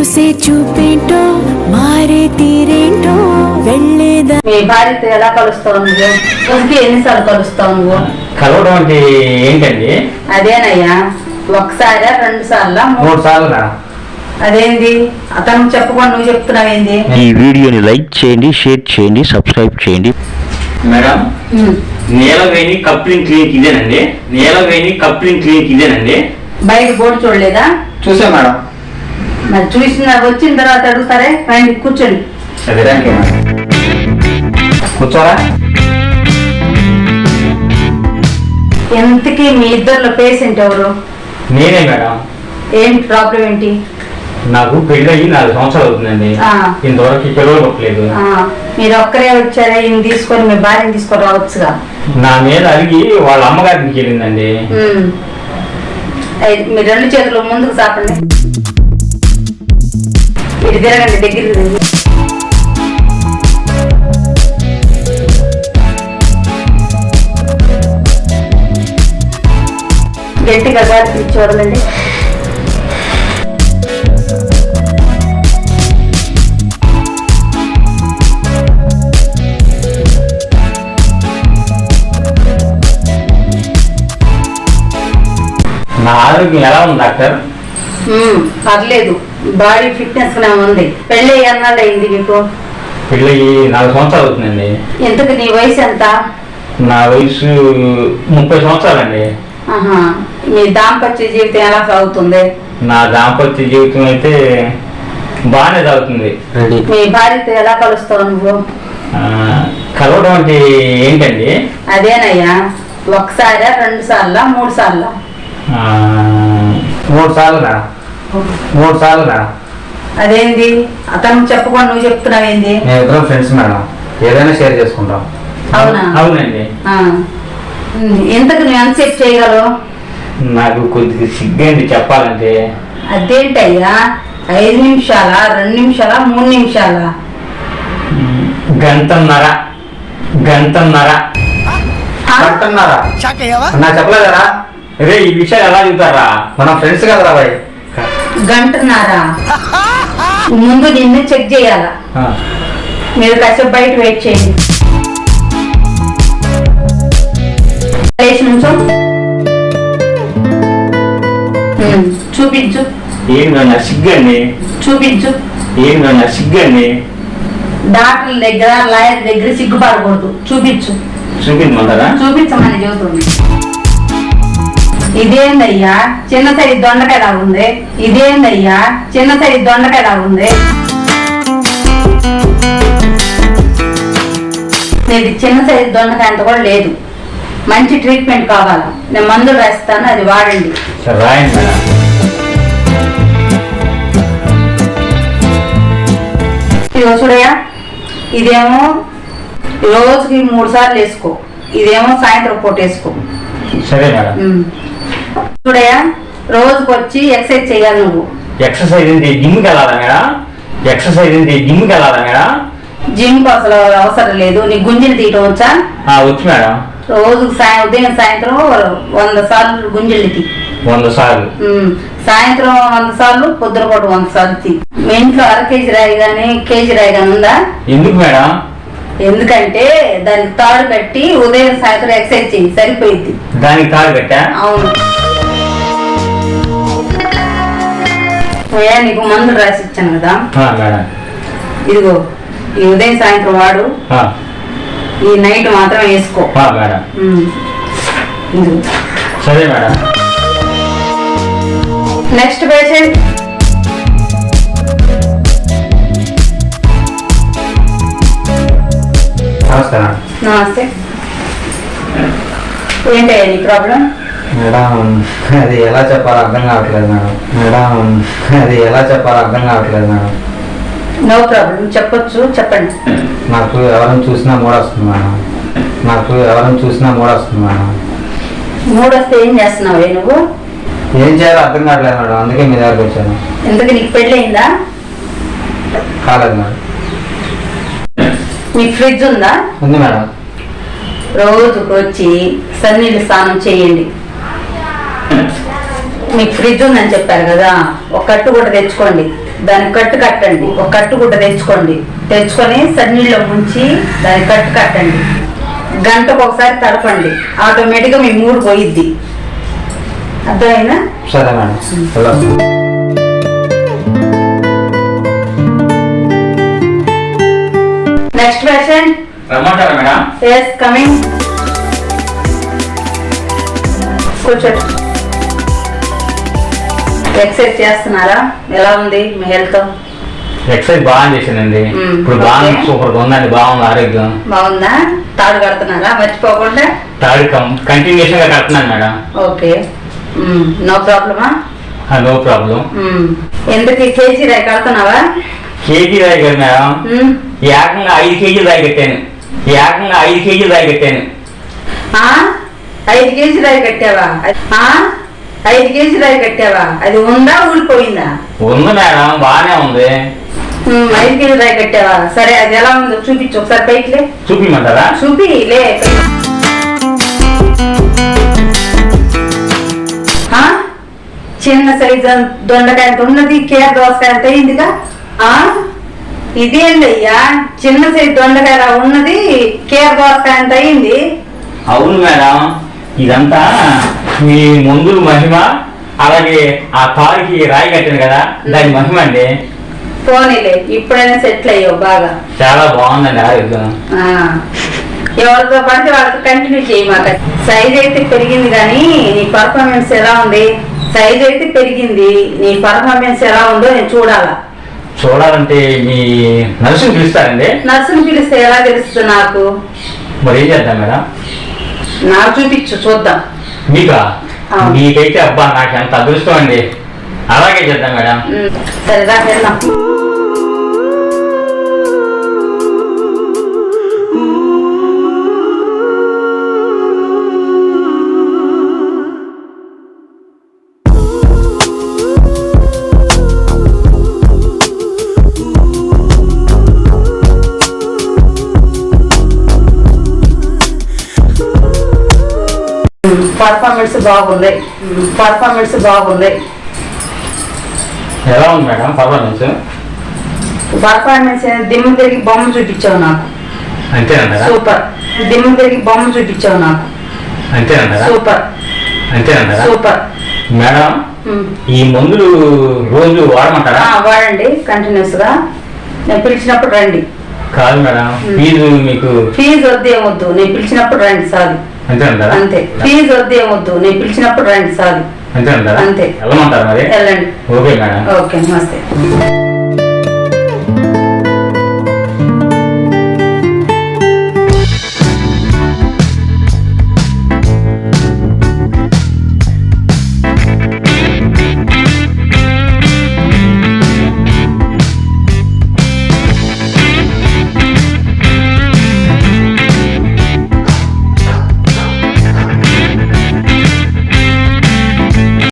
చూసే చూపేంటో మారే తీరేంటో వెళ్ళేదా. మీ భార్యతో ఎలా కలుస్తావు నువ్వు? రోజుకి ఎన్నిసార్లు కలుస్తావు నువ్వు? కలవడం అంటే ఏంటండి? అదేనయ్యా, ఒకసారా 2 సార్లా 3 సార్లు. అదేంది అతను చెప్పకుండా నువ్వు చెప్తున్నావేంది? ఈ వీడియోని లైక్ చేయండి, షేర్ చేయండి, సబ్స్క్రైబ్ చేయండి. మేడం, నీలవేణి కప్లింగ్ క్లినిక్ ఇదేనండి? నీలవేణి కప్లింగ్ క్లినిక్ ఇదేనండి? బయట బోర్డు చూడలేదా? చూసా మేడం. మరి చూసిన వచ్చిన తర్వాత అడుగుతారే, రండి కూర్చోండి. సరే, థ్యాంక్ యూ మేడం. కూర్చోరా. ఎంతకీ మీ ఇద్దరిలో పేషెంట్ ఎవరు? నేనే మేడం. ఏంటి ప్రాబ్లం ఏంటి? నాకు పెళ్ళి 4 సంవత్సరాలు అవుతుందండి. ఇంతవరకు పిల్లలు పుట్టలేదు. మీరు ఒక్కరే వచ్చారా? ఈయన తీసుకొని మీ భార్యని తీసుకొని రావచ్చుగా. నా మీద అడిగి వాళ్ళ అమ్మగారికి వెళ్ళిందండి. మీరు 2 చేతులు ముందుకు సాపండి, ఇటు తిరగండి, దగ్గరికి రండి. గట్టిగా గాలి పిలిచి వదలండి. నా ఆరోగ్యం ఎలా ఉంది డాక్టర్? పర్లేదు, బాడీ ఫిట్నెస్ గా ఉంది. పెళ్ళి ఎన్నాళ్ళు అయింది మీకు? పెళ్ళి 4 సంవత్సరాలు అవుతుందండి. ఎంతకు నీ వయసు ఎంత? నా వయసు 30 సంవత్సరాలండి. మీ దాంపత్య జీవితం ఎలా సాగుతుంది? నా దాంపత్య జీవితం అయితే బాగానే సాగుతుంది. మీ భార్యతో ఎలా కలుస్తావు నువ్వు? కలవడం అంటే ఏంటండి? అదేనయ్యా, ఒకసారా 2 సార్లా 3 సార్లా? 3 సార్లు. 3 సార్లు. అదేంది అతను చెప్పకుండా నువ్వు చెప్తున్నావేంది? మేము ఇద్దరం ఫ్రెండ్స్ మేడం, ఏదైనా షేర్ చేసుకుంటాం. అవునా? అవునండి. ఎంతకు నువ్వు ఎంతసేపు చేయగలవు? నాకు కొద్దిగా సిగ్గండి చెప్పాలంటే. అదేంటయ్యా, 5 నిమిషాలా, 2 నిమిషాలా, 3 నిమిషాలా? గంటన్నర. నా చెప్పలేదరా? రే, ఈ విషయాలు ఎలా చెబుతారా? మనం ఫ్రెండ్స్ కదరా బాయ్. గంటన్నారా? ముందు నిన్ను చెక్ చేయాలా? మీరు కాసేపు బయట వెయిట్ చేయండి. చూపించు. ఏం నా సిగ్గండి? చూపించు. ఏం నా సిగ్గండి? డాక్టర్ దగ్గర, లాయర్ దగ్గర సిగ్గుపడకూడదు. చూపించు. చూపించమంటారా? చూపించమని చెబుతుంది. ఇదేందయ్యా, చిన్న సైజు దొండకాయలా ఉంది. ఇదేందయ్యా, చిన్న సైజు దొండకాయలా ఉంది. నేను చిన్న సైజు దొండకాయ అంత కూడా లేదు. మంచి ట్రీట్మెంట్ కావాలా? నేను మందులు రాస్తాను, అది వాడండి. రాయండి మేడం. ఇదిగో చూడయా, ఇదేమో రోజుకి 3 సార్లు వేసుకో, ఇదేమో సాయంత్రం పూట వేసుకో. సరే మేడం. చూడయా, రోజుకి వచ్చి ఎక్సర్సైజ్ చేయాలి నువ్వు. ఎక్సర్సైజ్ ఏంటి? జిమ్కి వెళ్ళాలా మేడం? ఎక్సర్సైజ్ ఏంటి? జిమ్కి వెళ్ళాలా మేడం? జిమ్ కు అసలు అవసరం లేదు. నీ గుంజలు తీయటం వచ్చా? వచ్చు మేడం. రోజుకు ఉదయం సాయంత్రం 100 సార్లు గుంజలు తీ. 100 సార్లు? సాయంత్రం 100 సార్లు, పొద్దున పూట 100 సార్లు తీ. మీ ఇంట్లో 1/2 కేజీ రాయి గానీ కేజీ రాయి గానీ ఉందా? ఎందుకు మేడం? ఎందుకంటే దానికి తాడు కట్టి ఉదయం సాయంత్రం ఎక్సర్సైజ్ చేయి, సరిపోయింది. దానికి తాడు కట్టా? అవును. నీకు మందులు రాసి ఇచ్చాను కదా మేడం, ఇదిగో, ఈ ఉదయం సాయంత్రం వాడు, ఈ నైట్ మాత్రం వేసుకో మేడం. ఇదిగో. సరే మేడం. Next patient. నమస్తే. ఏంటయ్యా నీ ప్రాబ్లం? మేడం, అది ఎలా చెప్పాలో అర్థం కావట్లేదు మేడం. నో ప్రాబ్లం, చెప్పొచ్చు, చెప్పండి. నాకు ఎవరిని చూసినా మూడొస్తుంది మేడం. మూడొస్తే ఏం చేస్తున్నావే నువ్వు? ఏం చేయాలో అర్థం కావట్లేదు మేడం, అందుకే మీ దగ్గరకు వచ్చాను. ఎందుకు, నీకు పెళ్ళి అయిందా? కాలేదు మేడం. మీకు ఫ్రిడ్జ్ ఉందా? ఉంది మేడం. రోజుకు వచ్చి సన్నీళ్ళు స్నానం చేయండి. మీకు ఫ్రిడ్జ్ ఉందని చెప్పారు కదా, ఒక కట్టు కూడా తెచ్చుకోండి. దానికి కట్టు కట్టండి. ఒక కట్టు గుడ్డ తెచ్చుకొని సన్నీళ్ళలో ముంచి దానికి కట్టు కట్టండి. గంటకు ఒకసారి తడపండి. ఆటోమేటిక్గా మీ మూడు పోయిద్ది. అర్థమైనా? సరే మేడం. Next patient. రమ్మంటారా మేడం? Yes, coming. కూర్చోండి. ఎక్సర్సైజ్ చేస్తున్నారా? ఎలా ఉంది మీ హెల్త్? ఎక్సర్సైజ్ బాగా చేసానండి. ఇప్పుడు బాగా సూపర్ గా ఉందండి. బాగుంది, ఆరోగ్యం బాగుందా? తాడు కడుతున్నారా మర్చిపోకుండా? తాడు కంటిన్యూషన్ గా కడుతున్నాను మేడం. ఓకే, నో ప్రాబ్లమా? No problem. ఎందుకు కేజీ రాయి కడుతున్నావా? కేజీ రాయి కదా మేడం, ఏకంగా 5 కేజీలు రాయి కట్టాను. 5 కేజీలు రాయి కట్టాను. 5 కేజీ రాయి కట్టావా? 5 కేజీ రాయి కట్టావా? అది ఉందా ఊడిపోయిందా? ఉంది మేడం, బాగానే ఉంది. 5 కేజీ రాయి కట్టావా? సరే, అది ఎలా ఉందో చూపించు ఒకసారి. పైకిలే. చూపిమంటారా? చూపిలే. చిన్న సైజు దొండకాయ ఉన్నది, కేర దోసకాయ అంత అయిందిగా. ఇదేంటి అయ్యా, చిన్న సైజు దొండకాయ ఉన్నది, కేర దోసకాయ అంత అయింది. అవును మేడం, ఇదంతా మీ మందులు మహిమ. అలాగే ఆ తాడుకి రాయి కట్టాను కదా, దాని మహిమ అండి. పోనీలే, ఇప్పుడైనా సెటిల్ అయ్యావు బాగా. చాలా బాగుందండి ఆరోగ్యం. ఎవరితో పడితే వాళ్ళతో కంటిన్యూ చేయమాక. సైజ్ అయితే పెరిగింది కానీ నీ పర్ఫార్మెన్స్ ఎలా ఉంది? సైజ్ అయితే పెరిగింది, నీ పర్ఫార్మెన్స్ ఎలా ఉందో నేను చూడాలా. చూడాలంటే మీ నర్సుని పిలుస్తారండి? నర్సుని పిలిస్తే ఎలా తెలుస్తుంది నాకు? మరి ఏం చేద్దాం మేడం? నాకు చూపించు చూద్దాం. మీకా? మీకైతే అబ్బా నాకు ఎంత అదృష్టం అండి. అలాగే చేద్దాం మేడం. సరేదా, వెళ్దాం. పర్ఫార్మెన్స్ బాగుంది. ఎలా ఉంది మేడం పర్ఫార్మెన్స్? పర్ఫార్మెన్స్ దిమ్మ తిరిగి బొమ్మ చూపించావు నాకు. అంతేనంటారా? సూపర్. దిమ్మ తిరిగి బొమ్మ చూపించావు నాకు. అంతేనంటారా? సూపర్. అంతేనంటారా? సూపర్. మేడం, ఈ మందులు రోజు వాడమంటారా? వాడండి కంటిన్యూస్ గా. నేను పిలిచినప్పుడు రండి. కాదు మేడం, ఫీజు మీకు? ఫీజు వద్దేమొద్దు, నేను పిలిచినప్పుడు రండి సార్. అంతేనంటారా? అంతే. ఫీజు వద్దేమొద్దు, నేను పిలిచినప్పుడు రండి సార్. అంతేనంటారా? అంతే. వెళ్ళమంటారా మరి? వెళ్ళండి. Okay madam. ఓకే, నమస్తే.